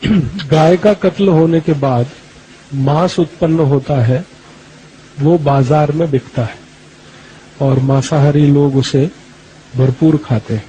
गाय का कत्ल होने के बाद मांस उत्पन्न होता है, वो बाजार में बिकता है और मांसाहारी लोग उसे भरपूर खाते हैं।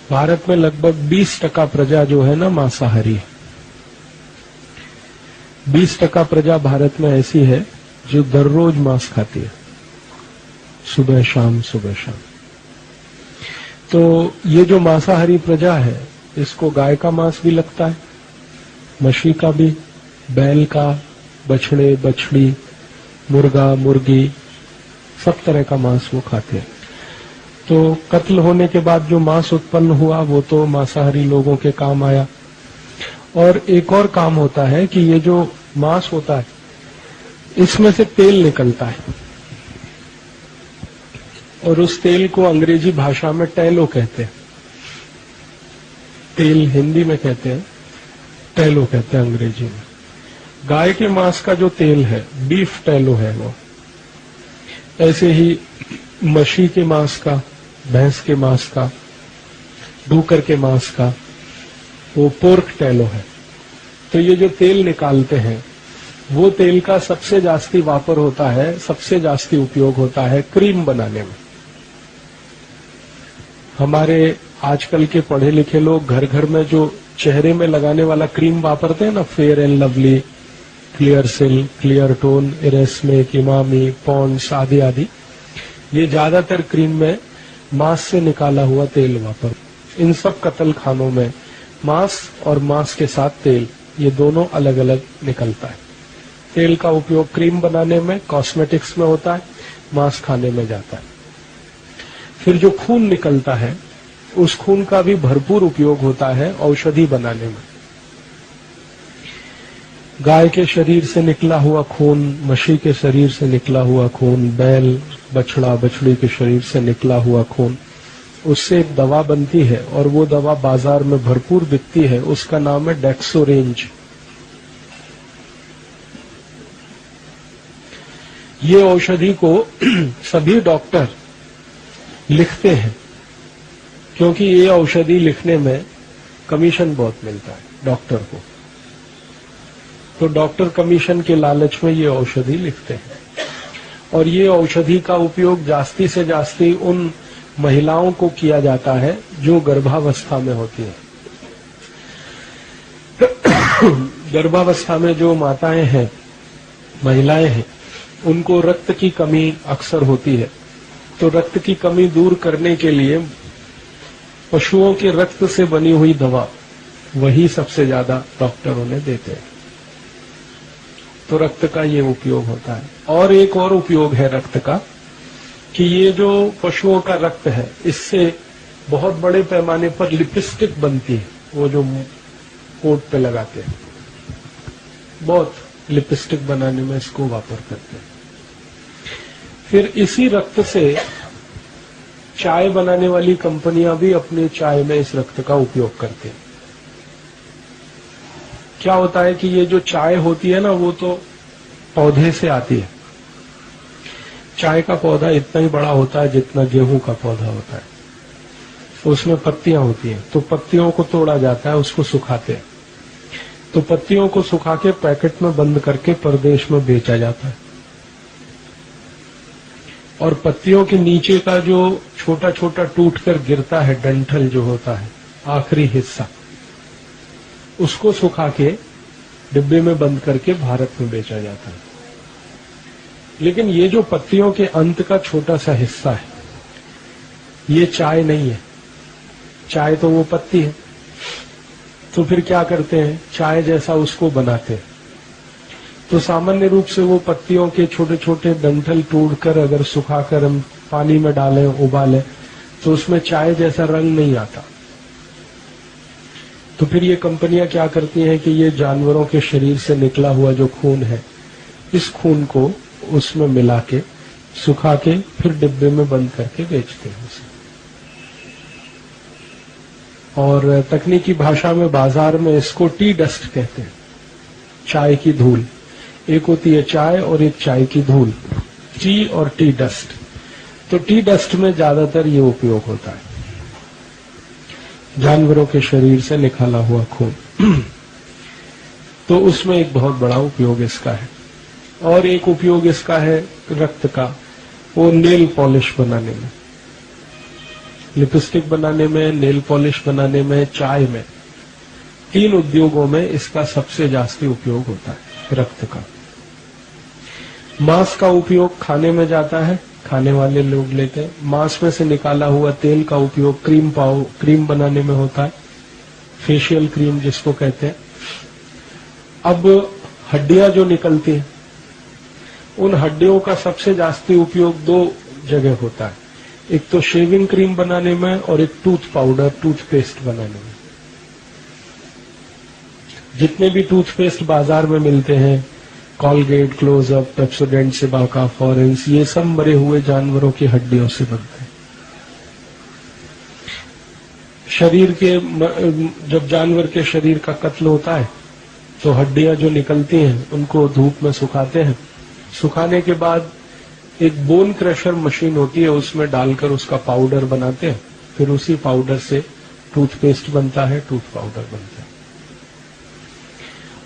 भारत में लगभग 20% प्रजा जो है ना मांसाहारी है। 20% प्रजा भारत में ऐसी है जो दररोज मांस खाती है, सुबह शाम सुबह शाम। तो ये जो मांसाहारी प्रजा है, इसको गाय का मांस भी लगता है, मछली का भी, बैल का, बछड़े बछड़ी, मुर्गा मुर्गी, सब तरह का मांस वो खाते हैं। तो कत्ल होने के बाद जो मांस उत्पन्न हुआ वो तो मांसाहारी लोगों के काम आया। और एक और काम होता है कि ये जो मांस होता है इसमें से तेल निकलता है और उस तेल को अंग्रेजी भाषा में टैलो कहते हैं। तेल हिंदी में कहते हैं, टैलो कहते हैं अंग्रेजी में। गाय के मांस का जो तेल है बीफ टैलो है वो। ऐसे ही मछली के मांस का, भैंस के मांस का, डूकर के मांस का वो पोर्क टैलो है। तो ये जो तेल निकालते हैं वो तेल का सबसे जास्ती वापर होता है, सबसे जास्ती उपयोग होता है क्रीम बनाने में। हमारे आजकल के पढ़े लिखे लोग घर घर में जो चेहरे में लगाने वाला क्रीम वापरते हैं ना, फेयर एंड लवली, क्लियर सिल, क्लियर टोन, इरेस्मे, इमामी, पॉन्ड्स आदि आदि, ये ज्यादातर क्रीम में मांस से निकाला हुआ तेल वापर। इन सब कत्ल खानों में मांस और मांस के साथ तेल, ये दोनों अलग अलग निकलता है। तेल का उपयोग क्रीम बनाने में, कॉस्मेटिक्स में होता है, मांस खाने में जाता है। फिर जो खून निकलता है उस खून का भी भरपूर उपयोग होता है औषधि बनाने में। गाय के शरीर से निकला हुआ खून, मछली के शरीर से निकला हुआ खून, बैल बछड़ा बछड़ी के शरीर से निकला हुआ खून, उससे एक दवा बनती है और वो दवा बाजार में भरपूर बिकती है। उसका नाम है डेक्सोरेंज। ये औषधि को सभी डॉक्टर लिखते हैं क्योंकि ये औषधि लिखने में कमीशन बहुत मिलता है डॉक्टर को। तो डॉक्टर कमीशन के लालच में ये औषधि लिखते हैं और ये औषधि का उपयोग जास्ती से जास्ती उन महिलाओं को किया जाता है जो गर्भावस्था में होती है। गर्भावस्था में जो माताएं हैं, महिलाएं हैं, उनको रक्त की कमी अक्सर होती है। तो रक्त की कमी दूर करने के लिए पशुओं के रक्त से बनी हुई दवा, वही सबसे ज्यादा डॉक्टर उन्हें देते हैं। तो रक्त का ये उपयोग होता है। और एक और उपयोग है रक्त का कि ये जो पशुओं का रक्त है, इससे बहुत बड़े पैमाने पर लिपस्टिक बनती है, वो जो कोट पे लगाते हैं, बहुत लिपस्टिक बनाने में इसको वापर करते हैं। फिर इसी रक्त से चाय बनाने वाली कंपनियां भी अपने चाय में इस रक्त का उपयोग करते हैं। क्या होता है कि ये जो चाय होती है ना, वो तो पौधे से आती है। चाय का पौधा इतना ही बड़ा होता है जितना गेहूं का पौधा होता है। तो उसमें पत्तियां होती हैं, तो पत्तियों को तोड़ा जाता है, उसको सुखाते हैं। तो पत्तियों को सुखा के पैकेट में बंद करके परदेश में बेचा जाता है। और पत्तियों के नीचे का जो छोटा छोटा टूटकर गिरता है डंठल जो होता है, आखिरी हिस्सा, उसको सुखा के डिब्बे में बंद करके भारत में बेचा जाता है। लेकिन ये जो पत्तियों के अंत का छोटा सा हिस्सा है, ये चाय नहीं है। चाय तो वो पत्ती है। तो फिर क्या करते हैं, चाय जैसा उसको बनाते हैं। तो सामान्य रूप से वो पत्तियों के छोटे छोटे डंठल तोड़कर अगर सुखाकर हम पानी में डालें, उबालें, तो उसमें चाय जैसा रंग नहीं आता। तो फिर ये कंपनियां क्या करती हैं कि ये जानवरों के शरीर से निकला हुआ जो खून है, इस खून को उसमें मिला के, सुखा के, फिर डिब्बे में बंद करके बेचते हैं उसे। और तकनीकी भाषा में बाजार में इसको टी डस्ट कहते हैं, चाय की धूल। एक होती है चाय और एक चाय की धूल, टी और टी डस्ट। तो टी डस्ट में ज्यादातर ये उपयोग होता है, जानवरों के शरीर से निकाला हुआ खून। तो उसमें एक बहुत बड़ा उपयोग इसका है। और एक उपयोग इसका है रक्त का, वो नेल पॉलिश बनाने में, लिपस्टिक बनाने में, नेल पॉलिश बनाने में, चाय में, 3 उद्योगों में इसका सबसे जास्ती उपयोग होता है रक्त का। मांस का उपयोग खाने में जाता है, खाने वाले लोग लेते हैं। मांस में से निकाला हुआ तेल का उपयोग क्रीम बनाने में होता है, फेशियल क्रीम जिसको कहते हैं। अब हड्डियां जो निकलती हैं, उन हड्डियों का सबसे जास्ती उपयोग 2 जगह होता है, एक तो शेविंग क्रीम बनाने में और एक टूथ पाउडर, टूथपेस्ट बनाने में। जितने भी टूथपेस्ट बाजार में मिलते हैं, कॉलगेट, क्लोजअप, पेप्सोडेंट, सिबाका, फॉरेंस, ये सब मरे हुए जानवरों की हड्डियों से बनते हैं। शरीर के जब जानवर के शरीर का कत्ल होता है तो हड्डियां जो निकलती हैं उनको धूप में सुखाते हैं। सुखाने के बाद एक बोन क्रशर मशीन होती है, उसमें डालकर उसका पाउडर बनाते हैं। फिर उसी पाउडर से टूथपेस्ट बनता है, टूथ पाउडर बनता है।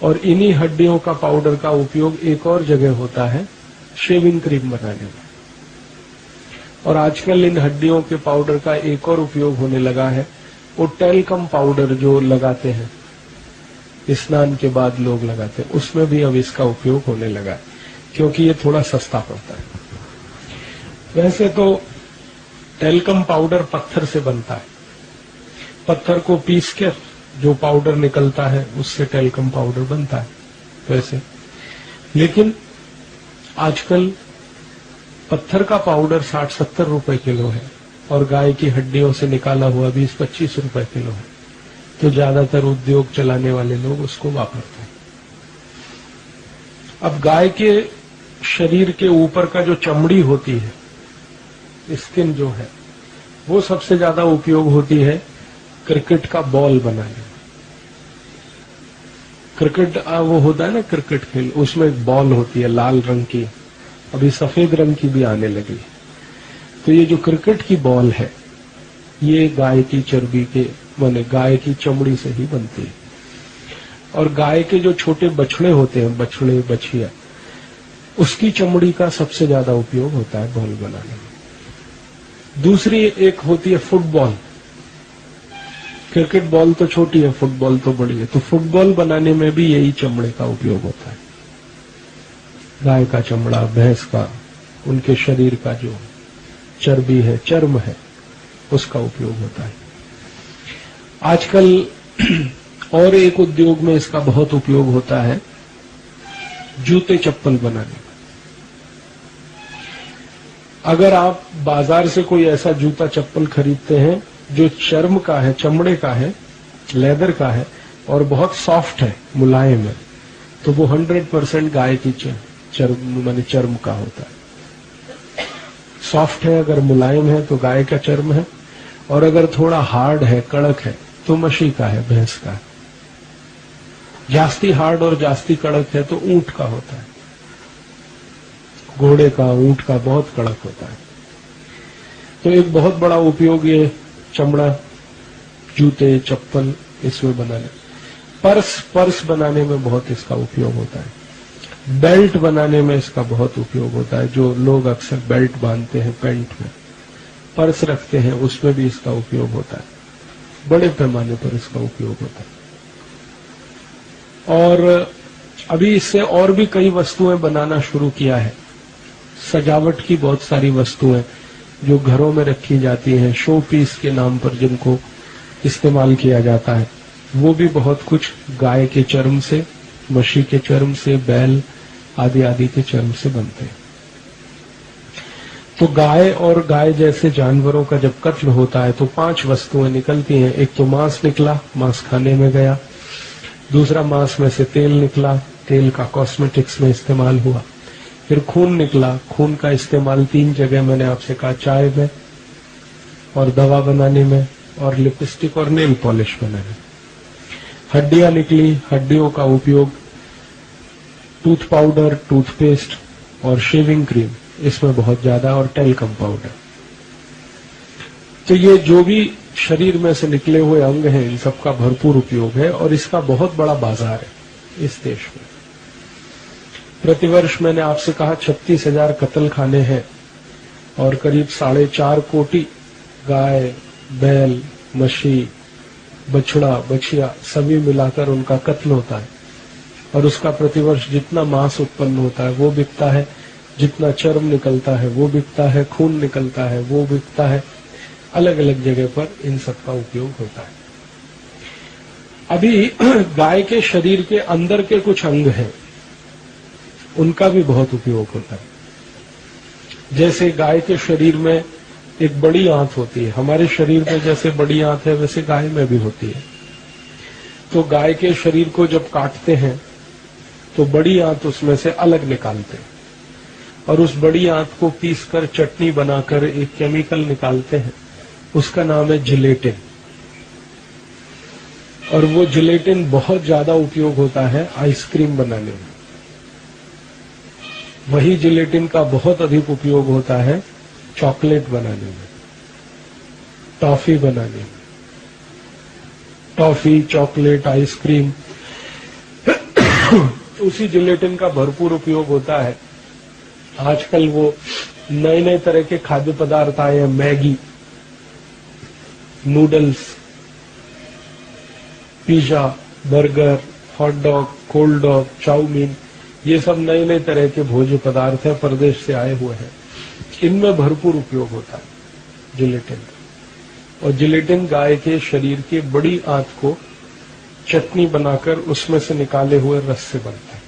और इन्हीं हड्डियों का पाउडर का उपयोग एक और जगह होता है, शेविंग क्रीम बनाने में। और आजकल इन हड्डियों के पाउडर का एक और उपयोग होने लगा है, वो टेल्कम पाउडर जो लगाते हैं, स्नान के बाद लोग लगाते हैं, उसमें भी अब इसका उपयोग होने लगा है, क्योंकि ये थोड़ा सस्ता पड़ता है। वैसे तो टेल्कम पाउडर पत्थर से बनता है, पत्थर को पीस कर जो पाउडर निकलता है उससे टेल्कम पाउडर बनता है वैसे। लेकिन आजकल पत्थर का पाउडर 60-70 रुपए किलो है और गाय की हड्डियों से निकाला हुआ 20-25 रुपए किलो है। तो ज्यादातर उद्योग चलाने वाले लोग उसको वापरते हैं। अब गाय के शरीर के ऊपर का जो चमड़ी होती है, स्किन जो है, वो सबसे ज्यादा उपयोग होती है क्रिकेट का बॉल बनाने में। क्रिकेट वो होता है ना, क्रिकेट खेल, उसमें एक बॉल होती है लाल रंग की, अभी सफेद रंग की भी आने लगी। तो ये जो क्रिकेट की बॉल है, ये गाय की चर्बी के माने गाय की चमड़ी से ही बनती है। और गाय के जो छोटे बछड़े होते हैं, बछड़े बछिया, उसकी चमड़ी का सबसे ज्यादा उपयोग होता है बॉल बनाने में। दूसरी एक होती है फुटबॉल। क्रिकेट बॉल तो छोटी है, फुटबॉल तो बड़ी है। तो फुटबॉल बनाने में भी यही चमड़े का उपयोग होता है, गाय का चमड़ा, भैंस का, उनके शरीर का जो चर्बी है, चर्म है, उसका उपयोग होता है। आजकल और एक उद्योग में इसका बहुत उपयोग होता है, जूते चप्पल बनाने में। अगर आप बाजार से कोई ऐसा जूता चप्पल खरीदते हैं जो चर्म का है, चमड़े का है, लेदर का है और बहुत सॉफ्ट है, मुलायम है, तो वो 100% गाय की चर्म का होता है। सॉफ्ट है, अगर मुलायम है तो गाय का चर्म है, और अगर थोड़ा हार्ड है, कड़क है, तो मशी का है, भैंस का है। जास्ती हार्ड और जास्ती कड़क है तो ऊंट का होता है, घोड़े का, ऊंट का बहुत कड़क होता है। तो एक बहुत बड़ा उपयोग ये चमड़ा, जूते, चप्पल इसमें बनाने। पर्स बनाने में बहुत इसका उपयोग होता है। बेल्ट बनाने में इसका बहुत उपयोग होता है। जो लोग अक्सर बेल्ट बांधते हैं पैंट में, पर्स रखते हैं, उसमें भी इसका उपयोग होता है। बड़े पैमाने पर इसका उपयोग होता है। और अभी इससे और भी कई वस्तुएं बनाना शुरू किया है। सजावट की बहुत सारी वस्तुएं जो घरों में रखी जाती हैं, शो पीस के नाम पर जिनको इस्तेमाल किया जाता है, वो भी बहुत कुछ गाय के चर्म से, मशी के चर्म से, बैल आदि आदि के चर्म से बनते हैं। तो गाय और गाय जैसे जानवरों का जब कत्ल होता है तो 5 वस्तुएं निकलती हैं। एक तो मांस निकला, मांस खाने में गया। दूसरा, मांस में से तेल निकला, तेल का कॉस्मेटिक्स में इस्तेमाल हुआ। फिर खून निकला, खून का इस्तेमाल 3 जगह मैंने आपसे कहा, चाय में और दवा बनाने में और लिपस्टिक और नेल पॉलिश बनाने में। हड्डियां निकली, हड्डियों का उपयोग टूथ पाउडर, टूथपेस्ट और शेविंग क्रीम, इसमें बहुत ज्यादा, और टेल्कम पाउडर। तो ये जो भी शरीर में से निकले हुए अंग हैं, इन सबका भरपूर उपयोग है और इसका बहुत बड़ा बाजार है। इस देश में। प्रतिवर्ष मैंने आपसे कहा 36,000 कत्ल खाने हैं और करीब 4.5 कोटि गाय, बैल, मछली, बछड़ा, बछिया सभी मिलाकर उनका कत्ल होता है। और उसका प्रतिवर्ष जितना मांस उत्पन्न होता है वो बिकता है, जितना चर्म निकलता है वो बिकता है, खून निकलता है वो बिकता है। अलग अलग जगह पर इन सब का उपयोग होता है। अभी गाय के शरीर के अंदर के कुछ अंग हैं, उनका भी बहुत उपयोग होता है। जैसे गाय के शरीर में एक बड़ी आंत होती है, हमारे शरीर में जैसे बड़ी आंत है वैसे गाय में भी होती है। तो गाय के शरीर को जब काटते हैं तो बड़ी आंत उसमें से अलग निकालते हैं और उस बड़ी आंत को पीसकर चटनी बनाकर एक केमिकल निकालते हैं, उसका नाम है जिलेटिन। और वो जिलेटिन बहुत ज्यादा उपयोग होता है आइसक्रीम बनाने में। वही जिलेटिन का बहुत अधिक उपयोग होता है चॉकलेट बनाने में, टॉफी बनाने में। टॉफी, चॉकलेट, आइसक्रीम उसी जिलेटिन का भरपूर उपयोग होता है। आजकल वो नए नए तरह के खाद्य पदार्थ आए हैं, Maggi, noodles, pizza, burger, hot dog, cold dog, chow mein, ये सब नए नए तरह के भोज्य पदार्थ हैं, प्रदेश से आए हुए हैं। इनमें भरपूर उपयोग होता है जिलेटिन का। और जिलेटिन गाय के शरीर की बड़ी आंत को चटनी बनाकर उसमें से निकाले हुए रस से बनता है।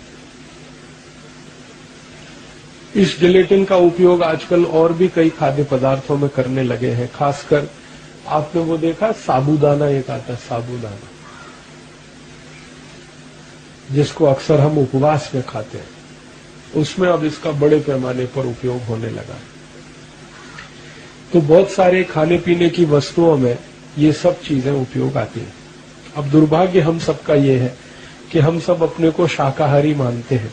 इस जिलेटिन का उपयोग आजकल और भी कई खाद्य पदार्थों में करने लगे हैं। खासकर आपने वो देखा साबूदाना, एक आता है साबूदाना, जिसको अक्सर हम उपवास में खाते हैं, उसमें अब इसका बड़े पैमाने पर उपयोग होने लगा है। तो बहुत सारे खाने पीने की वस्तुओं में ये सब चीजें उपयोग आती हैं। अब दुर्भाग्य हम सबका ये है कि हम सब अपने को शाकाहारी मानते हैं,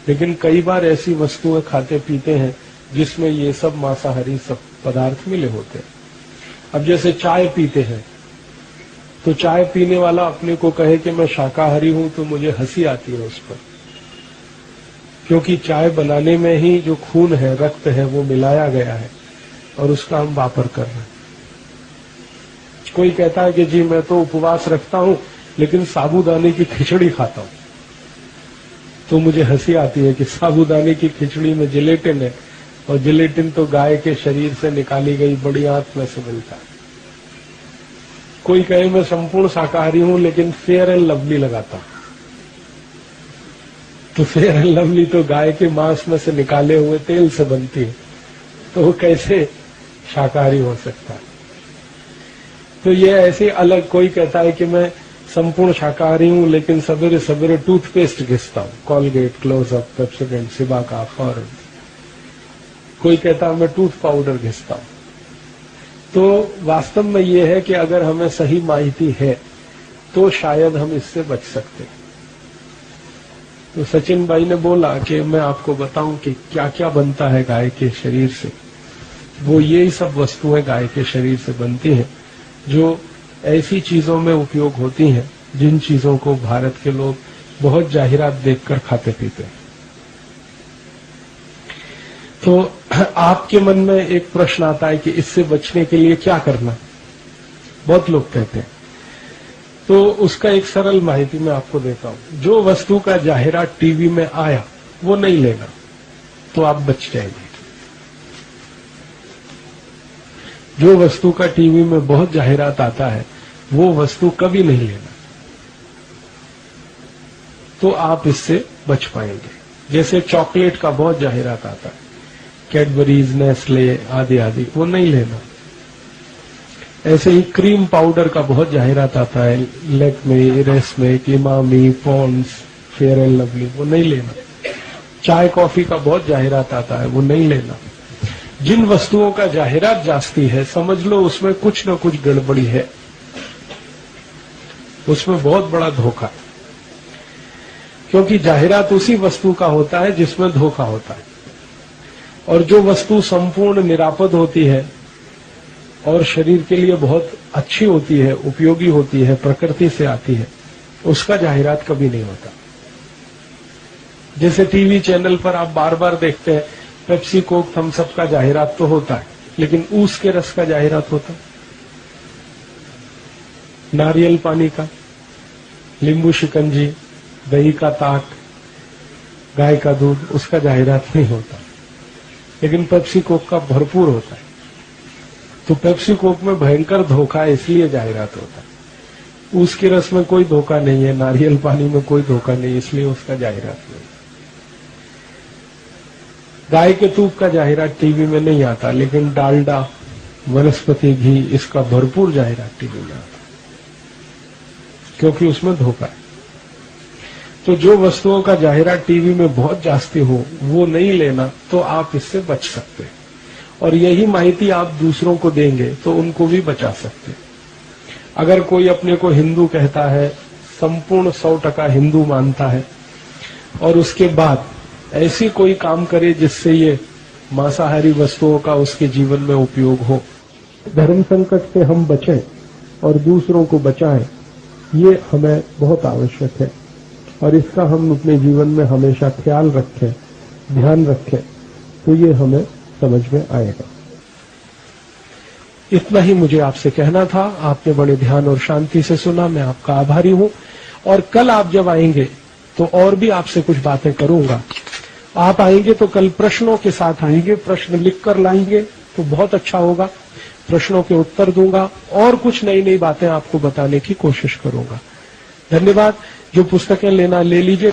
लेकिन कई बार ऐसी वस्तुएं खाते पीते हैं जिसमें ये सब मांसाहारी सब पदार्थ मिले होते हैं। अब जैसे चाय पीते हैं, तो चाय पीने वाला अपने को कहे कि मैं शाकाहारी हूं तो मुझे हंसी आती है उस पर, क्योंकि चाय बनाने में ही जो खून है, रक्त है, वो मिलाया गया है और उसका हम वापर कर रहे हैं। कोई कहता है कि जी मैं तो उपवास रखता हूं लेकिन साबूदाने की खिचड़ी खाता हूं, तो मुझे हंसी आती है कि साबूदाने की खिचड़ी में जिलेटिन है और जिलेटिन तो गाय के शरीर से निकाली गई बड़ी आंत में से मिलता है। कोई कहे मैं संपूर्ण शाकाहारी हूं लेकिन फेयर एंड लवली लगाता हूं, तो फेयर एंड लवली तो गाय के मांस में से निकाले हुए तेल से बनती है, तो वो कैसे शाकाहारी हो सकता है। तो ये ऐसे अलग, कोई कहता है कि मैं संपूर्ण शाकाहारी हूं लेकिन सवेरे सवेरे टूथपेस्ट घिसता हूं, Colgate, Closeup, Pepsodent, Cibaca, foreign. कोई कहता है मैं टूथ पाउडर घिसता हूं। तो वास्तव में ये है कि अगर हमें सही माहिती है तो शायद हम इससे बच सकते हैं। तो सचिन भाई ने बोला कि मैं आपको बताऊं कि क्या क्या बनता है गाय के शरीर से। वो यही सब वस्तुएं गाय के शरीर से बनती हैं जो ऐसी चीजों में उपयोग होती हैं जिन चीजों को भारत के लोग बहुत जाहिरात देखकर खाते पीते हैं। तो आपके मन में एक प्रश्न आता है कि इससे बचने के लिए क्या करना, बहुत लोग कहते हैं। तो उसका एक सरल माहिती मैं आपको देता हूं। जो वस्तु का जाहिरात टीवी में आया वो नहीं लेना, तो आप बच जाएंगे। जो वस्तु का टीवी में बहुत जाहिरात आता है वो वस्तु कभी नहीं लेना, तो आप इससे बच पाएंगे। जैसे चॉकलेट का बहुत जाहिरात आता है, कैडबरीज, नेस्ले आदि आदि, वो नहीं लेना। ऐसे ही क्रीम पाउडर का बहुत जाहिरात आता है, लैक्मे, इरेस्मे, Emami, Pond's, Fair and Lovely, वो नहीं लेना। चाय कॉफी का बहुत जाहिरात आता है, वो नहीं लेना। जिन वस्तुओं का जाहिरात जास्ती है समझ लो उसमें कुछ न कुछ गड़बड़ी है, उसमें बहुत बड़ा धोखा है, क्योंकि जाहिरात उसी वस्तु का होता है जिसमें धोखा होता है। और जो वस्तु संपूर्ण निरापद होती है और शरीर के लिए बहुत अच्छी होती है, उपयोगी होती है, प्रकृति से आती है, उसका जाहिरात कभी नहीं होता। जैसे टीवी चैनल पर आप बार बार देखते हैं पेप्सी कोक थम्स अप का जाहिरात तो होता है, लेकिन ऊस के रस का जाहिरात होता है, नारियल पानी का, नींबू शिकंजी, दही का ताक, गाय का दूध, उसका जाहिरात नहीं होता, लेकिन पेप्सी कोक का भरपूर होता है। तो पेप्सी कोक में भयंकर धोखा है, इसलिए जाहिरात होता है। ऊस के रस में कोई धोखा नहीं है, नारियल पानी में कोई धोखा नहीं, इसलिए उसका जाहिरात नहीं। गाय के दूध का जाहिरात टीवी में नहीं आता, लेकिन डालडा, वनस्पति घी, इसका भरपूर जाहिरात टीवी में आता, क्योंकि उसमें धोखा है। तो जो वस्तुओं का जाहिरात टीवी में बहुत जास्ती हो वो नहीं लेना, तो आप इससे बच सकते हैं। और यही माहिती आप दूसरों को देंगे तो उनको भी बचा सकते हैं। अगर कोई अपने को हिंदू कहता है, संपूर्ण 100% हिंदू मानता है, और उसके बाद ऐसी कोई काम करे जिससे ये मांसाहारी वस्तुओं का उसके जीवन में उपयोग हो, धर्म संकट से हम बचें और दूसरों को बचाएं, ये हमें बहुत आवश्यक है। और इसका हम अपने जीवन में हमेशा ख्याल रखें, ध्यान रखें, तो ये हमें समझ में आएगा। इतना ही मुझे आपसे कहना था। आपने बड़े ध्यान और शांति से सुना, मैं आपका आभारी हूं। और कल आप जब आएंगे तो और भी आपसे कुछ बातें करूंगा। आप आएंगे तो कल प्रश्नों के साथ आएंगे, प्रश्न लिखकर लाएंगे तो बहुत अच्छा होगा। प्रश्नों के उत्तर दूंगा और कुछ नई नई बातें आपको बताने की कोशिश करूंगा। धन्यवाद। जो पुस्तकें लेना ले लीजिए।